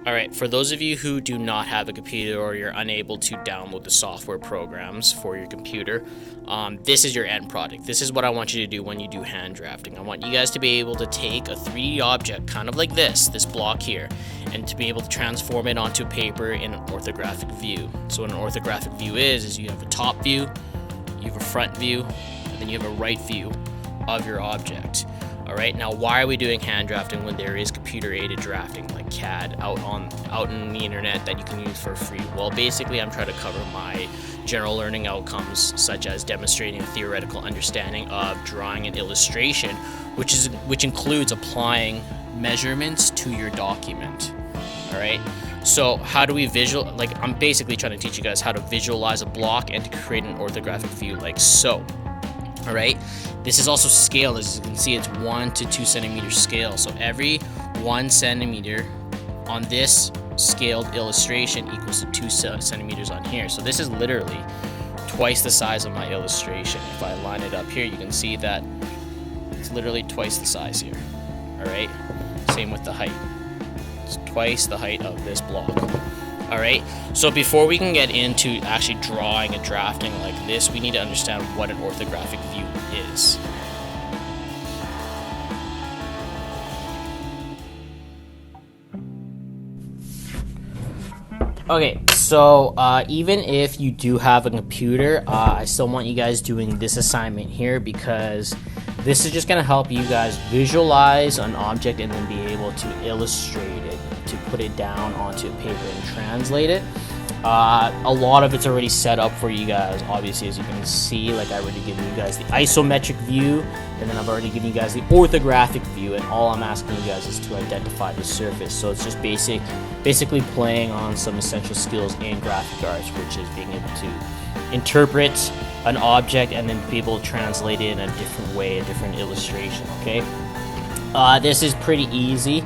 Alright, for those of you who do not have a computer or you're unable to download the software programs for your computer, this is your end product. This is what I want you to do when you do hand drafting. I want you guys to be able to take a 3D object, kind of like this block here, and to be able to transform it onto paper in an orthographic view. So what an orthographic view is you have a top view, you have a front view, and then you have a right view of your object. Alright, now why are we doing hand drafting when there is computer-aided drafting like CAD out in the internet that you can use for free? Well, basically I'm trying to cover my general learning outcomes, such as demonstrating a theoretical understanding of drawing and illustration, which includes applying measurements to your document. Alright, so how do we I'm basically trying to teach you guys how to visualize a block and to create an orthographic view like so. Alright, this is also scaled. As you can see, it's 1 to 2 centimeter scale. So every 1 centimeter on this scaled illustration equals to 2 centimeters on here. So this is literally twice the size of my illustration. If I line it up here, you can see that it's literally twice the size here. Alright, same with the height. It's twice the height of this block. Alright, so before we can get into actually drawing and drafting like this, we need to understand what an orthographic view is. Okay, so even if you do have a computer, I still want you guys doing this assignment here, because this is just going to help you guys visualize an object and then be able to illustrate it, to put it down onto paper and translate it. A lot of it's already set up for you guys, obviously, as you can see. Like, I already given you guys the isometric view, and then I've already given you guys the orthographic view, and all I'm asking you guys is to identify the surface. So it's just basically playing on some essential skills in graphic arts, which is being able to interpret an object and then be able to translate it in a different way, a different illustration. Okay, this is pretty easy.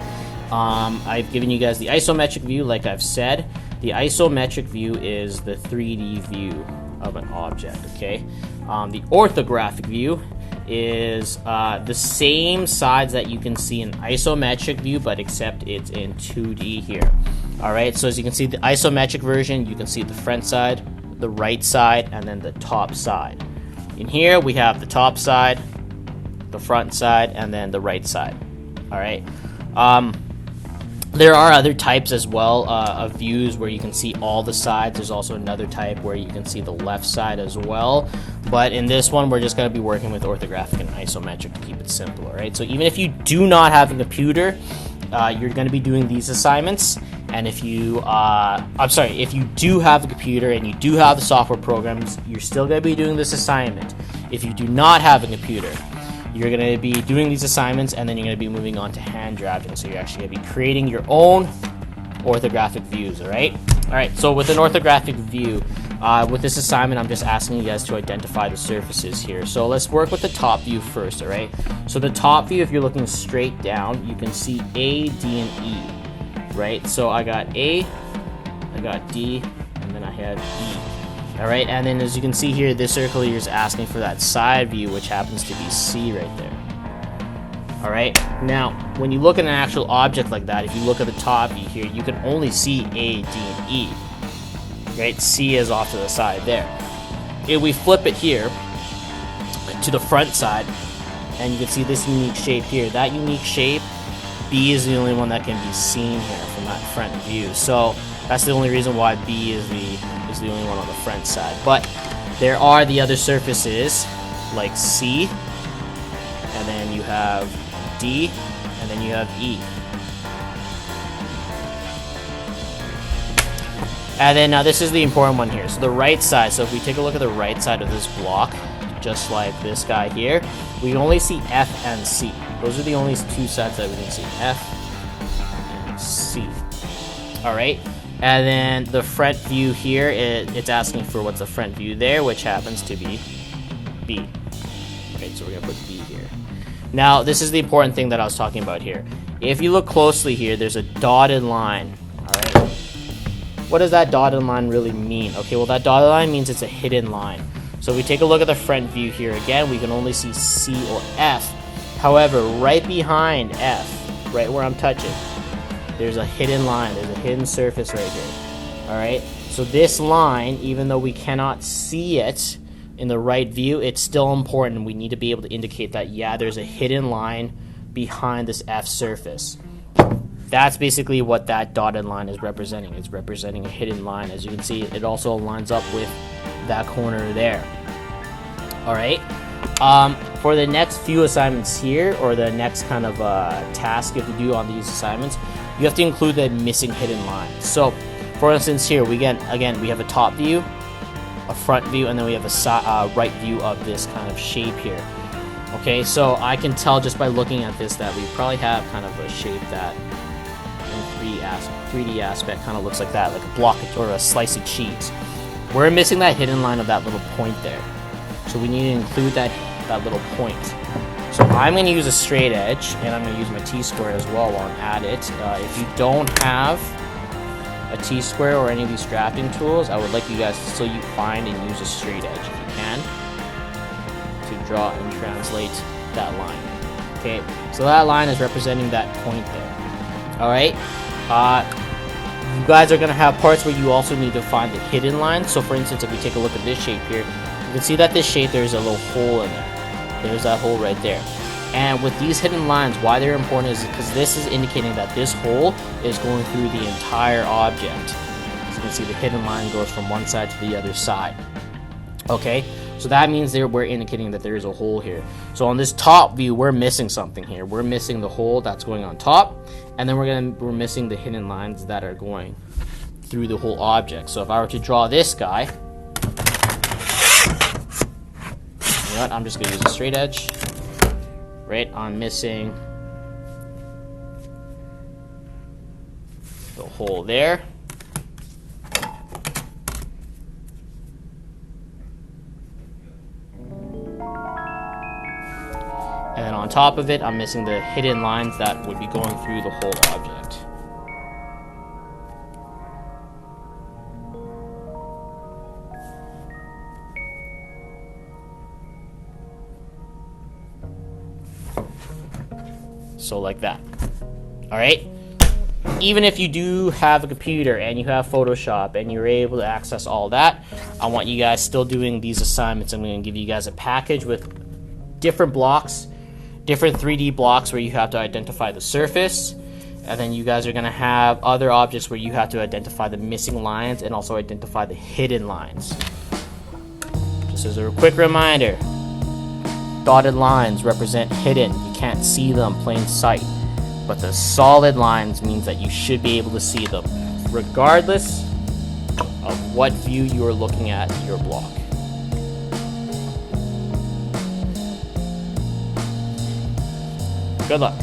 I've given you guys the isometric view, like I've said. The isometric view is the 3D view of an object, okay? The orthographic view is the same sides that you can see in isometric view, but except it's in 2D here. Alright, so as you can see, the isometric version, you can see the front side, the right side, and then the top side. In here, we have the top side, the front side, and then the right side. Alright. There are other types as well of views where you can see all the sides. There's also another type where you can see the left side as well. But in this one, we're just going to be working with orthographic and isometric to keep it simple, alright? So even if you do not have a computer, you're going to be doing these assignments. And if you, if you do have a computer and you do have the software programs, you're still going to be doing this assignment. If you do not have a computer, you're going to be doing these assignments, and then you're going to be moving on to hand drafting. So you're actually going to be creating your own orthographic views, alright? Alright, so with an orthographic view, with this assignment, I'm just asking you guys to identify the surfaces here. So let's work with the top view first, alright? So the top view, if you're looking straight down, you can see A, D, and E, right? So I got A, I got D, and then I have E. Alright, and then as you can see here, this circle here is asking for that side view, which happens to be C right there. Alright, now, when you look at an actual object like that, if you look at the top view here, you can only see A, D, and E. Right, C is off to the side there. If we flip it here to the front side, and you can see this unique shape here, that unique shape, B is the only one that can be seen here from that front view. So that's the only reason why B is the only one on the front side. But there are the other surfaces like C, and then you have D, and then you have E. And then now this is the important one here. So the right side, so if we take a look at the right side of this block, just like this guy here, we only see F and C. Those are the only two sides that we can see, F and C. Alright, and then the front view here, it's asking for what's the front view there, which happens to be B. Okay, so we're going to put B here. Now, this is the important thing that I was talking about here. If you look closely here, there's a dotted line. Alright, what does that dotted line really mean? Okay, well that dotted line means it's a hidden line. So if we take a look at the front view here again, we can only see C or F. However, right behind F, right where I'm touching, There's a hidden line, there's a hidden surface right here. Alright, so this line, even though we cannot see it in the right view, it's still important. We need to be able to indicate that, yeah, there's a hidden line behind this F surface. That's basically what that dotted line is representing. It's representing a hidden line. As you can see, it also lines up with that corner there. Alright, for the next few assignments here, or the next kind of task you have to do on these assignments, you have to include the missing hidden lines. So, for instance, here we get, again, we have a top view, a front view, and then we have a right view of this kind of shape here. Okay, so I can tell just by looking at this that we probably have kind of a shape that in 3D aspect kind of looks like that, like a block or a slice of cheese. We're missing that hidden line of that little point there. So we need to include that little point. So I'm going to use a straight edge, and I'm going to use my T-square as well while I'm at it. If you don't have a T-square or any of these drafting tools, I would like you guys to still find and use a straight edge if you can to draw and translate that line. Okay, so that line is representing that point there. Alright, you guys are going to have parts where you also need to find the hidden line. So for instance, if we take a look at this shape here, you can see that this shape, there's a little hole in there. There's that hole right there. And with these hidden lines, why they're important is because this is indicating that this hole is going through the entire object. As you can see, the hidden line goes from one side to the other side. Okay, so that means we're indicating that there is a hole here. So on this top view, we're missing something here. We're missing the hole that's going on top, and then we're missing the hidden lines that are going through the whole object. So if I were to draw this guy, you know what? I'm just going to use a straight edge. Right, I'm missing the hole there. And then on top of it, I'm missing the hidden lines that would be going through the whole object. So like that. Alright? Even if you do have a computer and you have Photoshop and you're able to access all that, I want you guys still doing these assignments. I'm going to give you guys a package with different blocks, different 3D blocks where you have to identify the surface, and then you guys are going to have other objects where you have to identify the missing lines and also identify the hidden lines. Just as a quick reminder, dotted lines represent hidden. You can't see them plain sight. But the solid lines means that you should be able to see them, regardless of what view you are looking at your block. Good luck.